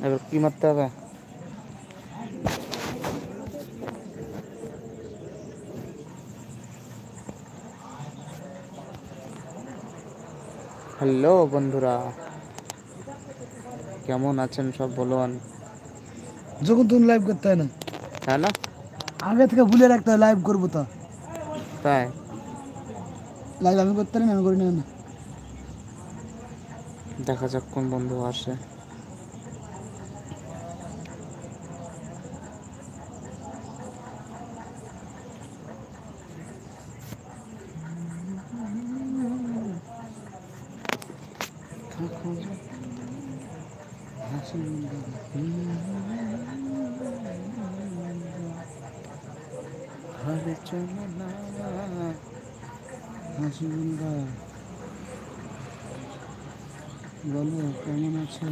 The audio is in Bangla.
এবার কি মারতে হবে? হ্যালো বন্ধুরা, কেমন আছেন সব বলুন। যখন তুমি লাইভ করতে হয় না, কেন? আগে থেকে ভুলে রাখতে হয় লাইভ করবো তো। তাই লাইভ আমি করতে পারি না, আমি করি না। দেখা যাক কোন বন্ধু আসে। বলো কেমন আছো?